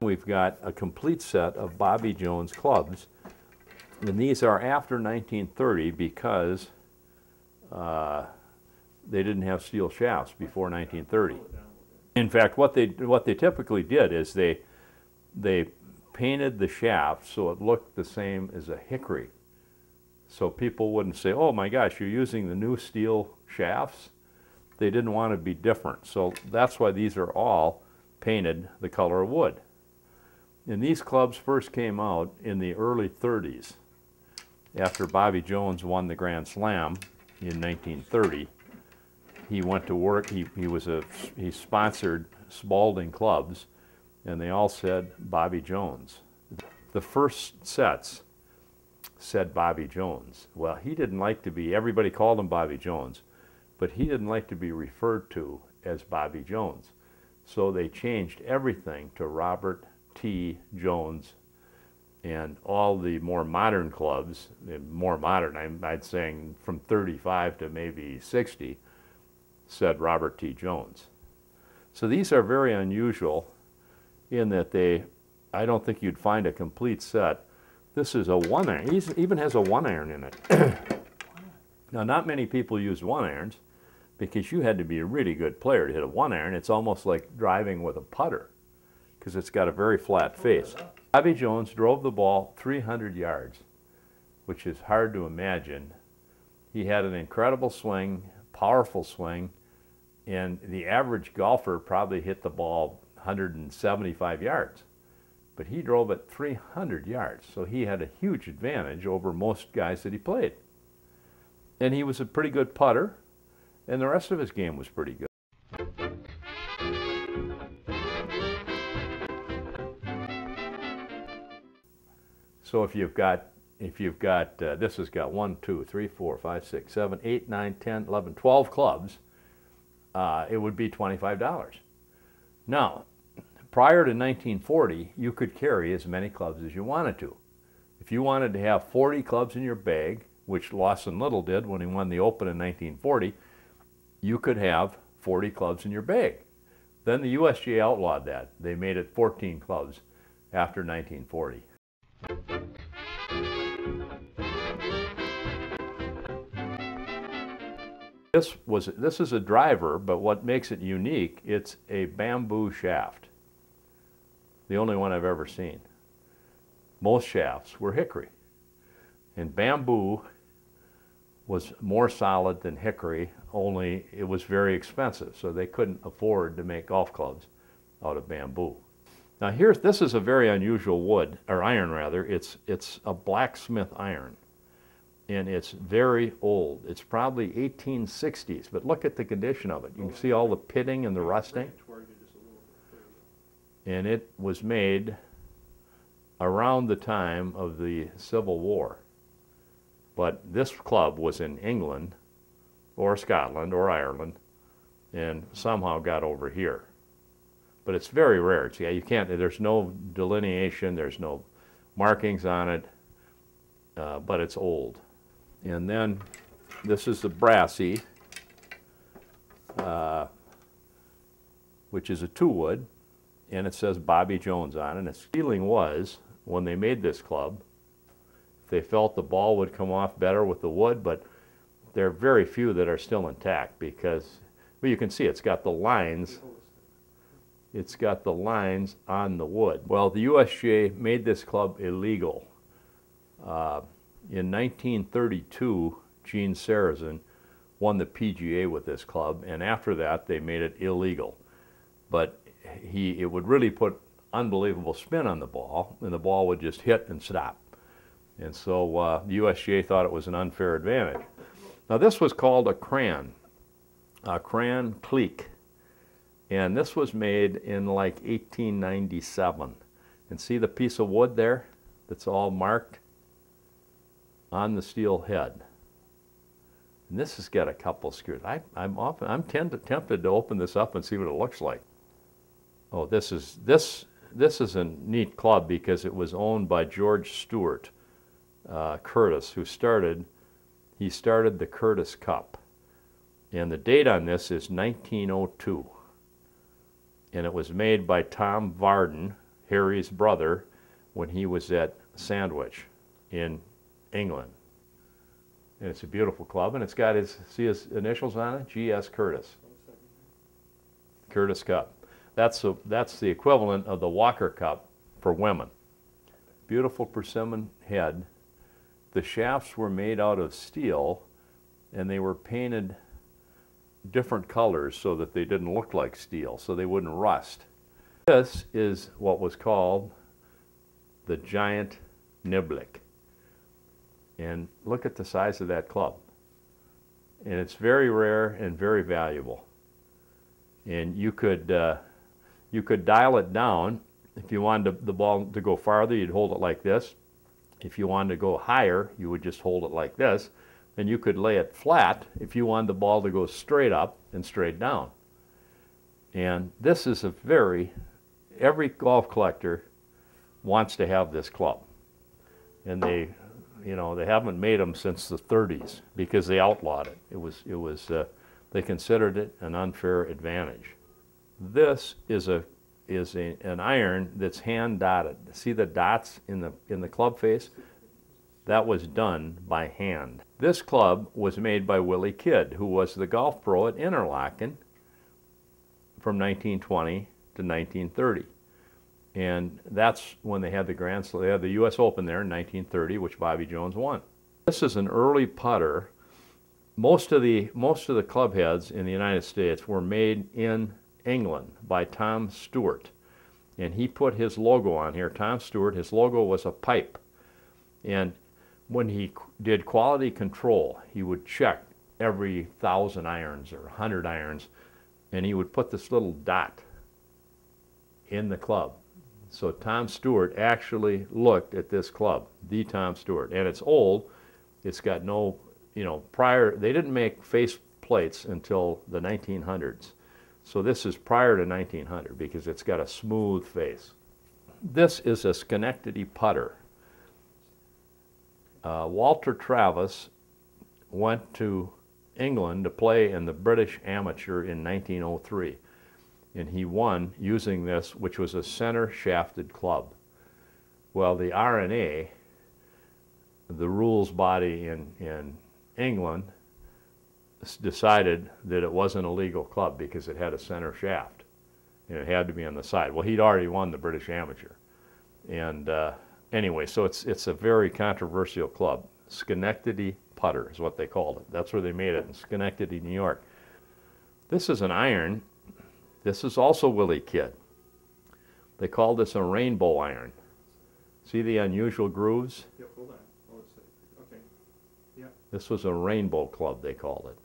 We've got a complete set of Bobby Jones clubs, and these are after 1930 because they didn't have steel shafts before 1930. In fact, what they typically did is they painted the shaft so it looked the same as a hickory, so people wouldn't say, "Oh my gosh, you're using the new steel shafts." They didn't want to be different, so that's why these are all painted the color of wood. And these clubs first came out in the early 30s. After Bobby Jones won the Grand Slam in 1930, he went to work. He sponsored Spalding clubs, and they all said Bobby Jones. The first sets said Bobby Jones. Well, he didn't like to be, everybody called him Bobby Jones, but he didn't like to be referred to as Bobby Jones. So they changed everything to Robert T. Jones, and all the more modern clubs, more modern, I'd say from 35 to maybe 60, said Robert T. Jones. So these are very unusual in that I don't think you'd find a complete set. This is a one iron. He even has a one iron in it. Now, not many people use one irons because you had to be a really good player to hit a one iron. It's almost like driving with a putter because it's got a very flat face. Bobby Jones drove the ball 300 yards, which is hard to imagine. He had an incredible swing, powerful swing, and the average golfer probably hit the ball 175 yards. But he drove it 300 yards, so he had a huge advantage over most guys that he played. And he was a pretty good putter, and the rest of his game was pretty good. So if you've got, this has got 1, 2, 3, 4, 5, 6, 7, 8, 9, 10, 11, 12 clubs, it would be $25. Now, prior to 1940, you could carry as many clubs as you wanted to. If you wanted to have 40 clubs in your bag, which Lawson Little did when he won the Open in 1940, you could have 40 clubs in your bag. Then the USGA outlawed that. They made it 14 clubs after 1940. This is a driver, but what makes it unique, it's a bamboo shaft. The only one I've ever seen. Most shafts were hickory. And bamboo was more solid than hickory, only it was very expensive, so they couldn't afford to make golf clubs out of bamboo. Now this is a very unusual wood, or iron rather. It's a blacksmith iron, and it's very old. It's probably 1860s, but look at the condition of it. You can see all the pitting and the rusting. And it was made around the time of the Civil War. But this club was in England or Scotland or Ireland and somehow got over here. But it's very rare. It's, you can't, there's no delineation, there's no markings on it, but it's old. And then this is the brassy, which is a 2-wood, and it says Bobby Jones on it. And its feeling was, when they made this club, they felt the ball would come off better with the wood, but there are very few that are still intact because, well, you can see it's got the lines. It's got the lines on the wood. Well, the USGA made this club illegal. In 1932, Gene Sarazen won the PGA with this club, and after that, they made it illegal. But it would really put unbelievable spin on the ball, and the ball would just hit and stop. And so the USGA thought it was an unfair advantage. Now this was called a cran clique, and this was made in like 1897. And see the piece of wood there that's all marked on the steel head. And this has got a couple screws. I'm tempted to open this up and see what it looks like. Oh, this is a neat club because it was owned by George Stewart Curtis, who started the Curtis Cup. And the date on this is 1902. And it was made by Tom Varden Harry's brother when he was at Sandwich in England. And it's a beautiful club, and it's got see his initials on it? G.S. Curtis. Curtis Cup. That's the equivalent of the Walker Cup for women. Beautiful persimmon head. The shafts were made out of steel, and they were painted different colors so that they didn't look like steel, so they wouldn't rust. This is what was called the giant niblick. And look at the size of that club. And it's very rare and very valuable. And you could dial it down. If you wanted the ball to go farther, you'd hold it like this. If you wanted to go higher, you would just hold it like this. And you could lay it flat if you wanted the ball to go straight up and straight down. And this is every golf collector wants to have this club. And they haven't made them since the 30s because they outlawed it. They considered it an unfair advantage. This is an iron that's hand dotted. See the dots in the club face? That was done by hand. This club was made by Willie Kidd, who was the golf pro at Interlaken from 1920 to 1930. And that's when they had the Grand Slam. They had the U.S. Open there in 1930, which Bobby Jones won. This is an early putter. Most of the club heads in the United States were made in England by Tom Stewart. And he put his logo on here. Tom Stewart, his logo was a pipe. And when he did quality control, he would check every 1,000 irons or 100 irons, and he would put this little dot in the club. So Tom Stewart actually looked at this club, the Tom Stewart, and it's old. It's got no, they didn't make face plates until the 1900s. So this is prior to 1900 because it's got a smooth face. This is a Schenectady putter. Walter Travis went to England to play in the British Amateur in 1903. And he won using this, which was a center shafted club. Well, the R&A, the rules body in England, decided that it wasn't a legal club because it had a center shaft and it had to be on the side. Well, he'd already won the British Amateur. And anyway, so it's a very controversial club. Schenectady putter is what they called it. That's where they made it, in Schenectady, New York. This is an iron. This is also Willie Kidd. They called this a rainbow iron. See the unusual grooves? Yep, hold on. Oh, okay. Yeah. This was a rainbow club, they called it.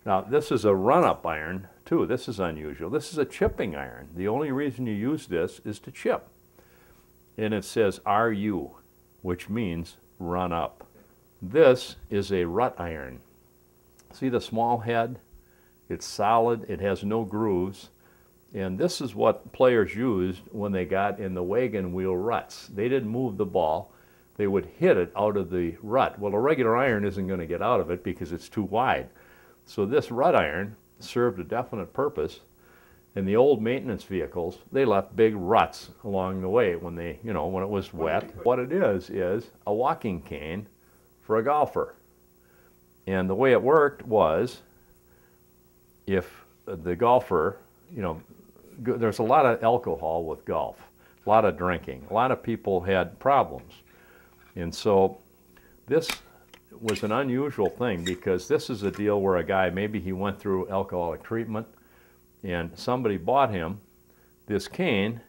Now, this is a run-up iron, too. This is unusual. This is a chipping iron. The only reason you use this is to chip. And it says RU, which means run up. This is a rut iron. See the small head? It's solid, it has no grooves, and this is what players used when they got in the wagon wheel ruts. They didn't move the ball, they would hit it out of the rut. Well, a regular iron isn't going to get out of it because it's too wide. So this rut iron served a definite purpose. In the old maintenance vehicles, they left big ruts along the way when when it was wet. What it is a walking cane for a golfer. And the way it worked was, if the golfer, there's a lot of alcohol with golf, a lot of drinking, a lot of people had problems. And so this was an unusual thing because this is a deal where a guy, maybe he went through alcoholic treatment and somebody bought him this cane,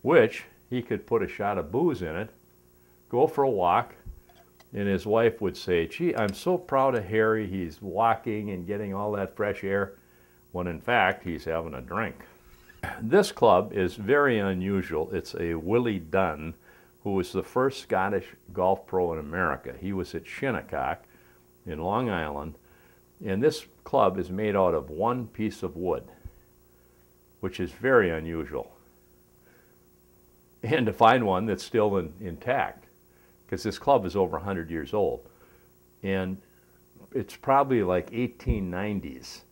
which he could put a shot of booze in it, go for a walk, and his wife would say, "Gee, I'm so proud of Harry. He's walking and getting all that fresh air," when in fact he's having a drink. This club is very unusual. It's a Willie Dunn, who was the first Scottish golf pro in America. He was at Shinnecock in Long Island, and this club is made out of one piece of wood, which is very unusual. And to find one that's still intact, because this club is over 100 years old. And it's probably like 1890s,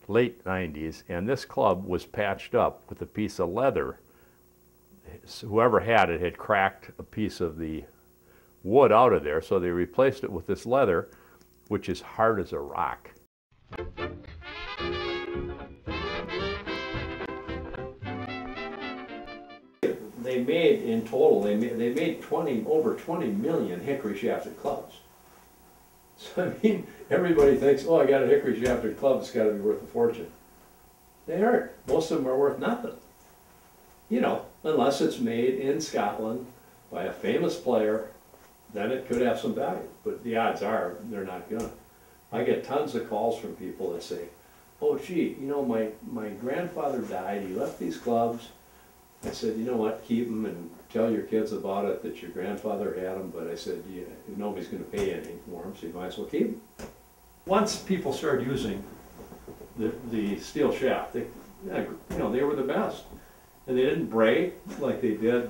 late 90s, and this club was patched up with a piece of leather whoever had it had cracked a piece of the wood out of there, so they replaced it with this leather, which is hard as a rock. They made, in total, they made over 20 million hickory shafted clubs. So I mean, everybody thinks, oh, I got a hickory shafted club, it's got to be worth a fortune. They aren't. Most of them are worth nothing. You know, unless it's made in Scotland by a famous player, then it could have some value. But the odds are they're not gonna. I get tons of calls from people that say, oh gee, you know, my grandfather died, he left these clubs. I said, you know what, keep them and tell your kids about it, that your grandfather had them, but I said, yeah, nobody's going to pay anything for them, so you might as well keep them. Once people started using the steel shaft, they were the best. And they didn't break like they did,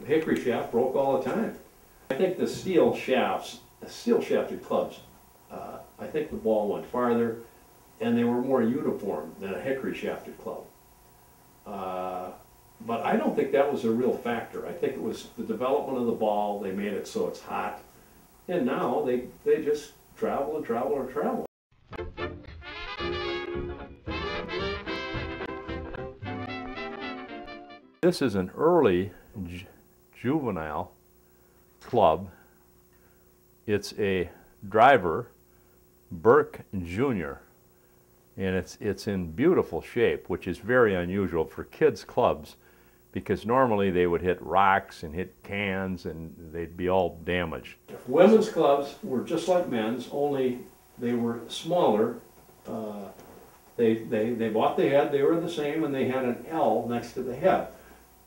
hickory shaft broke all the time. I think the steel shafted clubs, I think the ball went farther and they were more uniform than a hickory shafted club. But I don't think that was a real factor. I think it was the development of the ball, they made it so it's hot, and now they just travel and travel and travel. This is an early juvenile club. It's a driver, Burke Jr., and it's in beautiful shape, which is very unusual for kids' clubs, because normally they would hit rocks and hit cans and they'd be all damaged. Women's clubs were just like men's, only they were smaller. They bought the head, they were the same, and they had an L next to the head.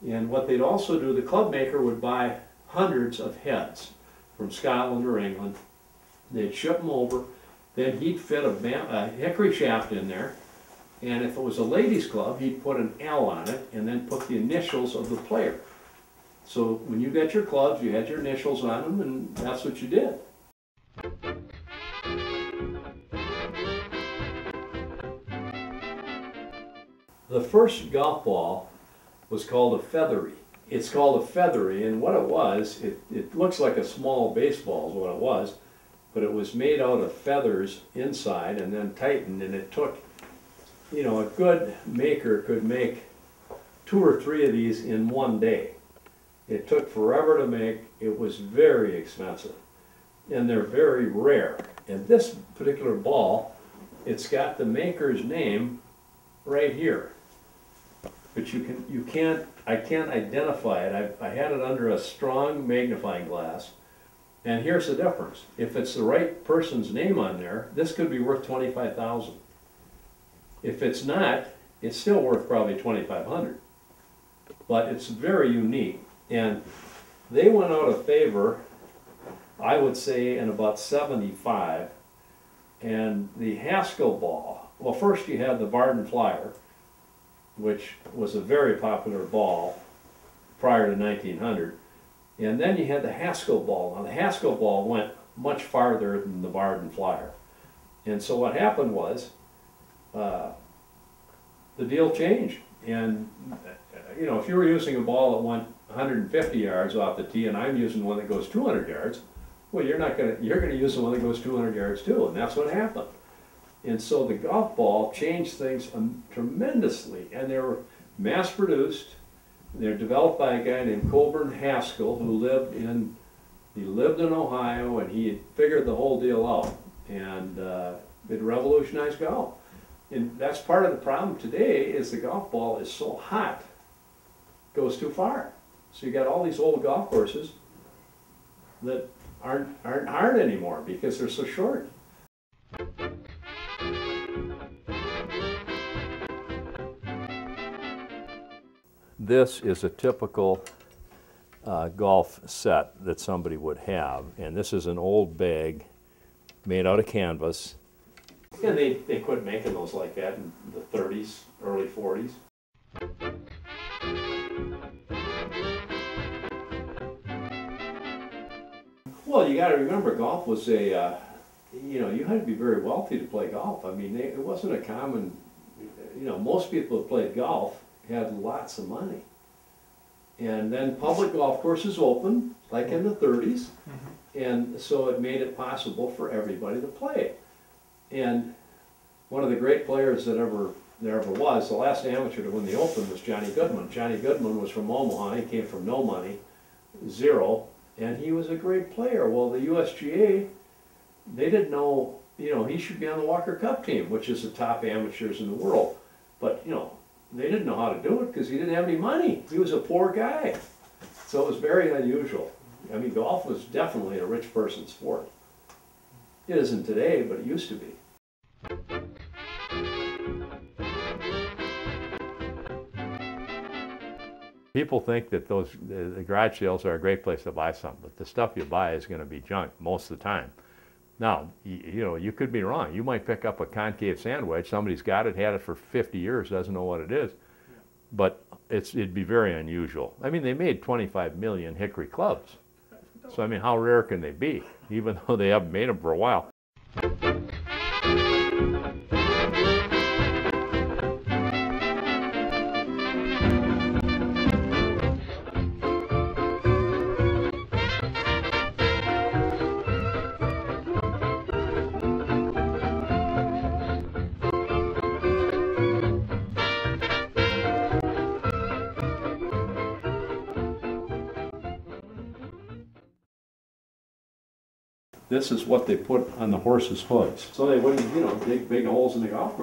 And what they'd also do, the club maker would buy hundreds of heads from Scotland or England. They'd ship them over, then he'd fit a hickory shaft in there, and if it was a ladies' club, he'd put an L on it and then put the initials of the player. So when you got your clubs, you had your initials on them, and that's what you did. The first golf ball was called a feathery. It's called a feathery, and what it was, it looks like a small baseball is what it was, but it was made out of feathers inside and then tightened, and it took, you know, a good maker could make 2 or 3 of these in one day. It took forever to make. It was very expensive, and they're very rare. And this particular ball, it's got the maker's name right here, but I can't identify it. I had it under a strong magnifying glass, and here's the difference. If it's the right person's name on there, this could be worth $25,000. If it's not, it's still worth probably $2,500. But it's very unique, and they went out of favor, I would say, in about '75. And the Haskell ball, well, first you had the Barden Flyer, which was a very popular ball prior to 1900. And then you had the Haskell ball. Now the Haskell ball went much farther than the Barden Flyer. And so what happened was, the deal changed. And you know, if you were using a ball that went 150 yards off the tee and I'm using one that goes 200 yards, well, you're gonna use the one that goes 200 yards too, and that's what happened. And so the golf ball changed things tremendously, and they were mass produced. They're developed by a guy named Colburn Haskell, who lived in Ohio, and he had figured the whole deal out, and it revolutionized golf. And that's part of the problem today, is the golf ball is so hot, it goes too far. So you got all these old golf courses that aren't hard anymore because they're so short. This is a typical golf set that somebody would have, and this is an old bag made out of canvas. And they quit making those like that in the 30s, early 40s. Well, you got to remember, golf was a, you know, you had to be very wealthy to play golf. I mean, it wasn't a common, you know, most people who played golf had lots of money. And then public golf courses opened, like in the 30s, and so it made it possible for everybody to play. And one of the great players that there ever was, the last amateur to win the Open was Johnny Goodman. Johnny Goodman was from Omaha, he came from no money, zero, and he was a great player. Well, the USGA, they didn't know, you know, he should be on the Walker Cup team, which is the top amateurs in the world. But, you know, they didn't know how to do it because he didn't have any money. He was a poor guy. So it was very unusual. I mean, golf was definitely a rich person's sport. It isn't today, but it used to be. People think that the garage sales are a great place to buy something, but the stuff you buy is going to be junk most of the time. Now, you know, you could be wrong. You might pick up a concave sand wedge. Somebody's got it, had it for 50 years, doesn't know what it is. But it'd be very unusual. I mean, they made 25 million hickory clubs. So, I mean, how rare can they be, even though they haven't made them for a while? This is what they put on the horses' hoods. So they wouldn't, you know, dig big holes in the golf